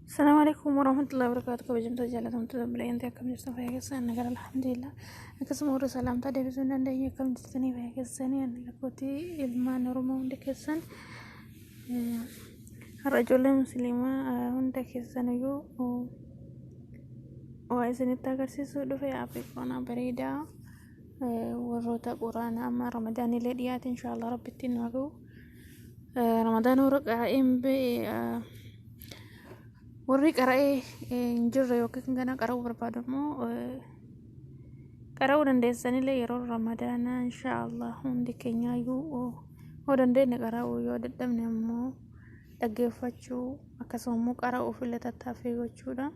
السلام عليكم ورحمة الله وبركاته. كبجمت جالتهم تدبلي أنت كم جرت في هيكسان نقر الحمد لله. أكسم ورا سلام تدي بزون عندي كم جتني في هيكسان يعني لكوتي إلما نرمى عندك هيكسان الرجل مسلمة عندك هيكسان يو وإذا نتاجر سيسود في عفيف أنا بريدة وروتا قرانا أما رمضان اللي إن شاء الله ربي تنوجو رمضان ورقة إم بي warri qara'ee hin jirre yookiin kana qara'uu barbaadu immoo qara'uu dandeessanillee yeroo ramadaanaa inshaallah hundi keenyaayyuu yoo dandeenye qara'uu yoo dadhabne immoo dhaggeeffachuu akkasuma immoo qara'uuf illee tattaaffii gochuudha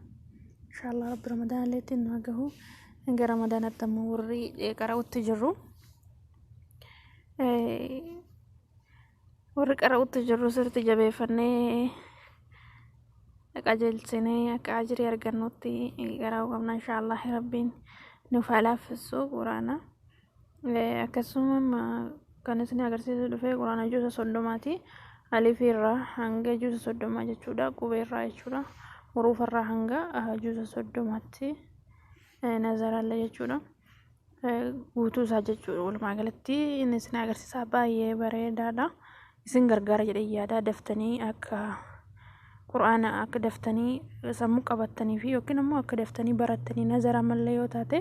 inshaallah rabbi ramadaanillee ittiin nu gahu hanga ramadaanaatti immoo warri qara'uutti jirru warri qara'uutti jirru sirriitti jabeeffannee qajeelchinee akka ajrii argannutti qara'uu qabna inshaallah rabbiin nuuf haa laaffisu quraana akkasuma kan isin agarsiisu dhufee quraana juusa soddomaati aliifirraa hanga juusa soddomaa jechuudha qubeerraa jechuudha huruufarraa hanga juusa soddomaatti nazaralla jechuudha guutuu isaa jechuudha walumaa galatti inni isin agarsiisaa baay'ee bareedaadha isin gargaara jedhee yaada daftanii akka quraana akka daftanii sammuu qabattanii fi yookiin immoo akka daftanii barattanii nazara mallee yoo taate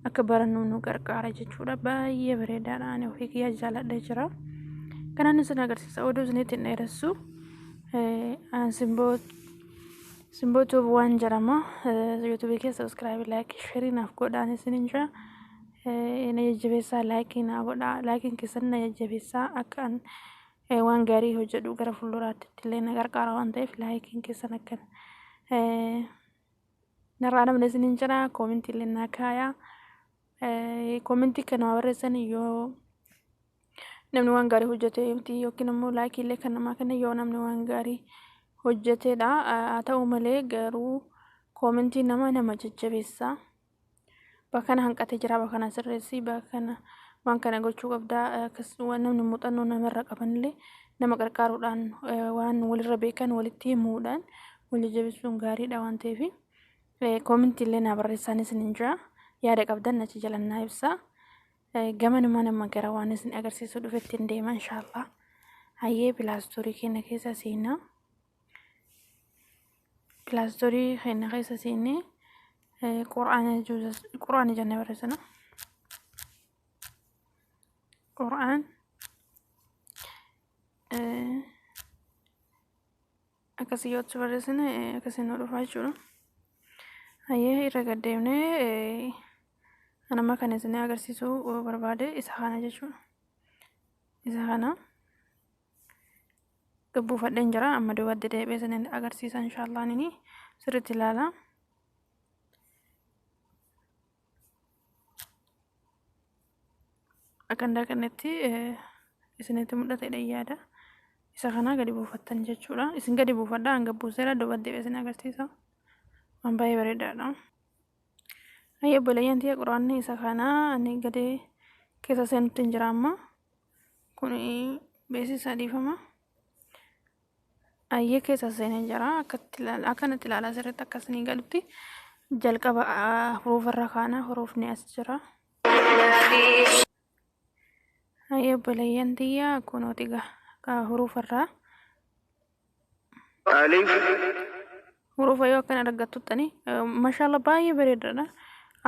akka barannu nu gargaara jechuudha baay'ee bareedaadha ani ofii kiyyaa jaalladha jira kanan isin agarsiisa oduu isinitti hin dheeressu simbootuuf waan jedhama yuutuubii keessa subscribe like share naaf godhaan isin inja na jajjabeessaa like naa godhaa like keessan na jajjabeessaa akka waan gaarii hojjedhu gara fuulduraatti illee na gargaara waan ta'eef laayikiin keessan akkana narraa namni isin jira koomentii illee naa kaayaa koomentii kana barreessan yoo namni waan gaarii hojjete yookiin immoo laayikii illee kan namaa kenna yoo namni waan gaarii hojjetedha haa ta'u malee garuu koomentii nama jajjabeessaa bakka hanqatee jira bakka sirreessi bakka waan kana gochuu qabda akkasumas namni muuxannoo namarra qabanillee nama qarqaaruudhaan waan walirra beekan walitti himuudhaan wal jajjabeessuun gaariidha waan ta'eef koomentii illee naa barreessaan isin jira yaada qabdan achi jala naa ibsaa gama nama gara waan isin agarsiisu dhufetti hin deema inshaallah hayyee pilaastorii keenya keessa seenaa pilaastorii keenya keessa seenee quraana jennee barreessina Quran akkasii yoo itti barreessine akkasii nu dhufaa jechuudha. Hayyee irra gaddeemnee nama kan isin agarsiisuu barbaade isa kana jechuudha. Isa kana gabbuufadheen jira amma duubatti deebi'ee isin agarsiisa inshaallah nini sirriitti ilaala. Akan kanatti isinitti mul'atedha yaada isa kana gadi buufattan jechuudha isin gadi buufadhaa hanga buuseera duubatti isin agarsiisa waan baay'ee bareedaadha hayyee obboleeyyan tiyya quraanni isa kana ani gadi keessa seenutti hin jira amma kun beeksisa dhiifama hayyee keessa seenee jira akkanatti ilaalaa sirriitti akkasanii galutti jalqaba huruufarra kaana huruufni as jira hayyee obboleeyyan tiyya kunooti huruufarraa huruufa yoo akkana argattuttani mashallah baay'ee bareedaadha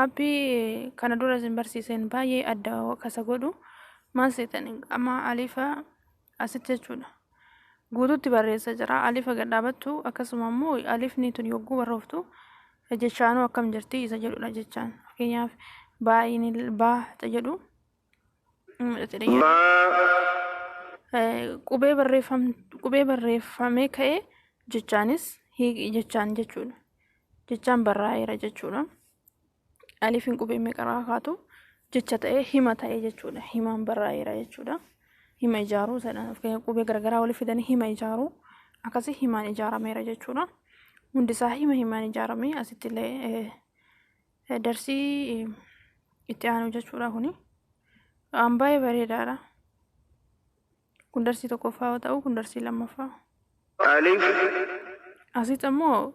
abbii kana dura isin barsiiseen baay'ee adda kasa godhu maal seetani amma alifa asitti jechuudha guutuutti barreessa jira alifa gad dhaabattu akkasuma immoo alifni tun yogguu barrooftu jechaanuu akkam jirti isa jedhudha jechaan fakkeenyaaf baay'ini baata jedhu qubee barreeffamee ka'e jechaanis jechaan jechuudha jechaan barraa'eera jechuudha alifiin qubee meeqarraa kaatu jecha ta'ee hima ta'e jechuudha himaan barraa'eera jechuudha hima ijaaruu qubee garagaraa waliif fidanii hima ijaaruu akkasii himaan ijaarameera jechuudha hundisaa himaan ijaaramee asitti illee darsii itti aanu jechuudha kuni waan baay'ee bareedaadha kun darsii tokkoffaa yoo ta'u kun darsii lammaffaa asitti immoo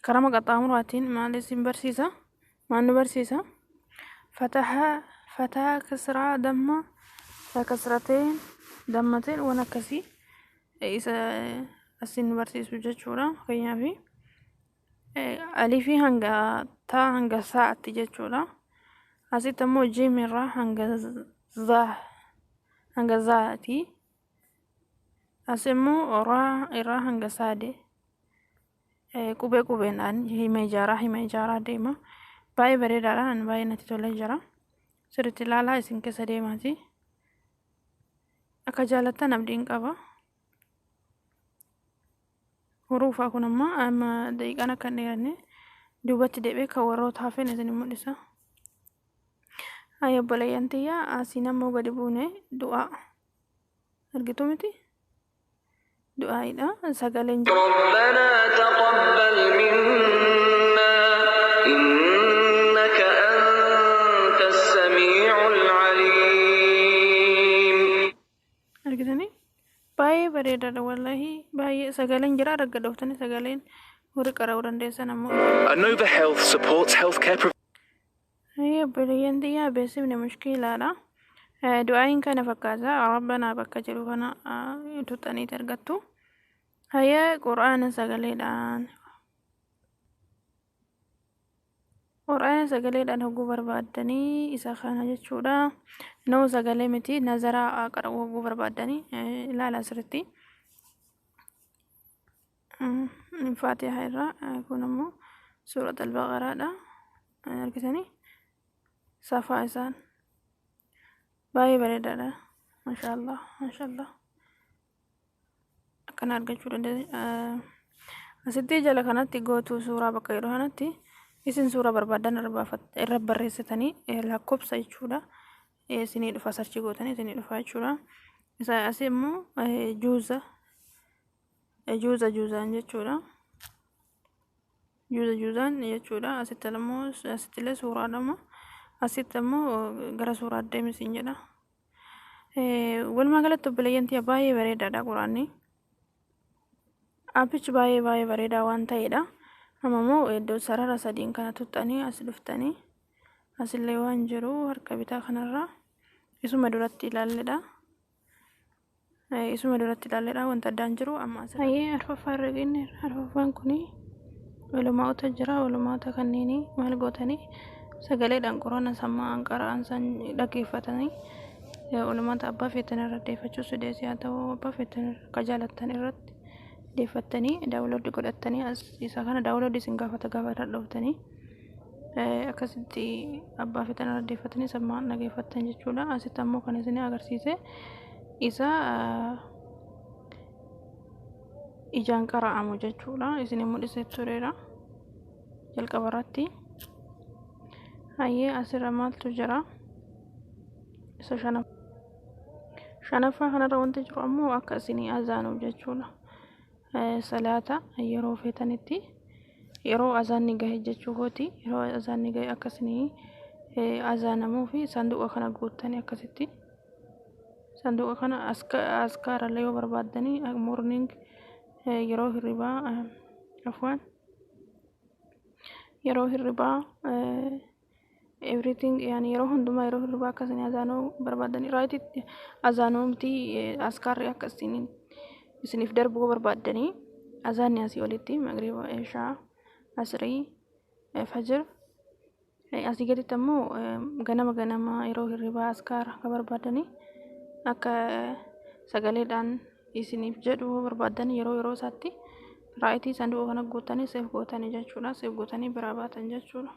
كرامة قطامراتين ما لسين برسيسة ما إنه برسيسة فتح كسرة دم فكسرتين دمتين ونكسي إذا السين برسيسو جتشورا خيا في ألفي هنگا تا هنگا ساعة جتشورا أسيتمو جيم را هنگا زاتي أسمو را هنگا سادي qubeen hima ijaaraa deema baay'ee bareedaadha baay'ee natti tolee jira sirriitti ilaalaa isin keessa deemaati akka jaalattan abdiin qaba huruufaa kun amma daqiiqaan akka hin dheeranne duubatti deebi'ee kan warroota hafeen isin mul'isa hayya obboleeyyan tiyyaa asiin ammoo gadi buune du'aa argitu miti دعائنا سجلين ربنا تقبل منا إنك أنت السميع العليم أرجعني باي بريدة والله باي سجلين جرا رجدوتني سجلين ورك أراورن ديسا نمو Anova Health supports healthcare هي بليان دي بس من مشكلة لا دعائن كان فكذا ربنا بك جلونا تطني ترجتو هيا قرآن سجليدان هو بربادني إذا خان جتشودا نو سجلي متي نظرة أقرأ هو بربادني لا سرتي الفاتحة الرا يكون مو سورة البقرة دا أركتني صفا إنسان باي بريدة ما شاء الله ما شاء الله كان argachuu dandeenya asitti jala kanatti gootu suuraa bakka yeroo kanatti isin suuraa barbaadan irra barreessitanii lakkoofsa jechuudha isinii dhufa sarchi gootanii isinii dhufa jechuudha isa asii immoo juuzaan jechuudha juuzaan jechuudha asitti immoo asittillee suuraadhama asitti immoo gara suuraa deemisiin jedha walumaa galatti obboleeyyantii baay'ee bareedaadha quraanni Apichi baay'ee bareedaa waan ta'eedha. Ammoo iddoo sarara sadiin kana tuttanii as dhuftanii asillee waan jiru harka bitaa kanarra isuma duratti ilaalledha. Wanta addaan jiru amma as. Hayyee arfaffaan reginni arfaffaan kuni walumaa'ota jira walumaa'ota kanneenii maal gootanii sagaleedhaan quraana sammaa anqaraan san dhaggeeffatanii walumaa'ota abbaa feetan irra deeffachuus deesii haa ta'u abbaa feetan akka jaalattan irratti deeffattanii daawuloodii godhattanii isa kana daawuloodii isin gaafata dhoftanii akkasitti abbaa feetan irra deeffatanii sammaan dhageeffattan jechuudha asitti ammoo kan isin agarsiise isa ijaan qara'amu jechuudha isin mul'isee tureera jalqaba irratti hayyee asirra maaltu jira isa shanaffaa kanarra wanti jiru ammoo akka isin azaanuuf jechuudha salaata yeroo feetanitti yeroo azaanni gahe jechuukooti yeroo azaanni gahe akkasini azaanamuu fi sanduuqa kana guuttanii akkasitti sanduuqa kana askaarallee yoo barbaaddanii morning yeroo hirribaa everything yani yeroo hundumaa yeroo hirribaa akkasini azaanuu barbaaddanii raayititti azaanumti askaarri akkasini isiniif darbuu barbaaddanii azaanni asii olitti magriba ishaa asrii fajr asii gaditti ammoo ganama yeroo hirribaa askaara ka barbaadanii akka sagaleedhaan isiniif jedhu barbaaddanii yeroo isaatti raayitii sanduuqa kana guutanii seef gootanii jechuudha seef gootanii biraa baatan jechuudha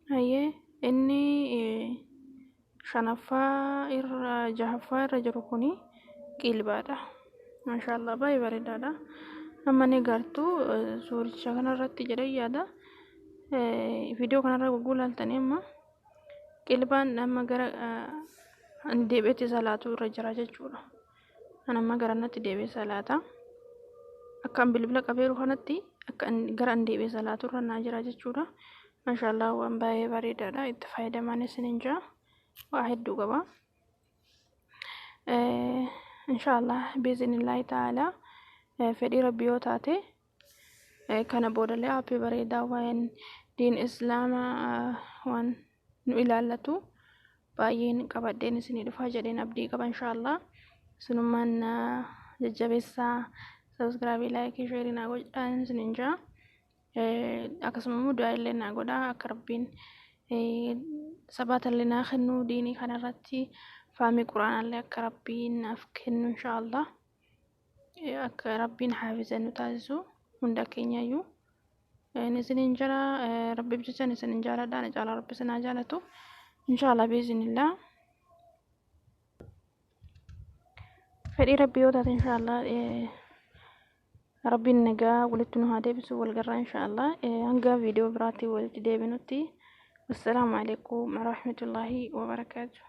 hayyee inni jahaffaa irra jiru kuni qilbaadha maashaallah baay'ee bareedaadha amma ni gartuu suuricha kanarratti jedhee yaada viidiyoo kanarra gugulaaltanii amma qilbaan amma gara deebi'etti salaatu irra jira jechuudha amma garanatti deebi'ee salaata akkan bilbila qabeeru kanatti akka gara deebi'ee salaatu irra naa jira jechuudha maashaallah waan baay'ee bareedaadha itti fayyadamaan isiniin jira waa hedduu qaba inshallah biiznillahi ta'ala fedhii rabbii yoo taate kana boodallee aappii bareedaa waa'een diin islaamaa waan nu ilaallatu baay'een qabadheen isinii dhufaa jedheen abdii qaba inshaallah. Sunummaan jajjabeessaa sabskraabii laayikii sheerii naa godhaan isiniin jaa. Akkasuma immoo du'aa illee naa godhaa akka rabbiin sabaata illee naa kennu diinii kanarratti faamii quraanaallee akka rabbiin naaf kennu inshaallah. Akka rabbiin haafizan nu taasisu hunda keenyayyuu isiniin jira. Rabbiif jecha isiniin jaaladha, ana caalaa rabbi isin haa jaalatu inshaallah biiznillah. Fedhii rabbii yoo taate inshaallah rabbiin nagaa walitti nu haa deebisu wal garraa inshaallah. Hanga viidiyoo biraatti walitti deebinutti wassalaamu alaikum warahmatullahi wabarakaatuh.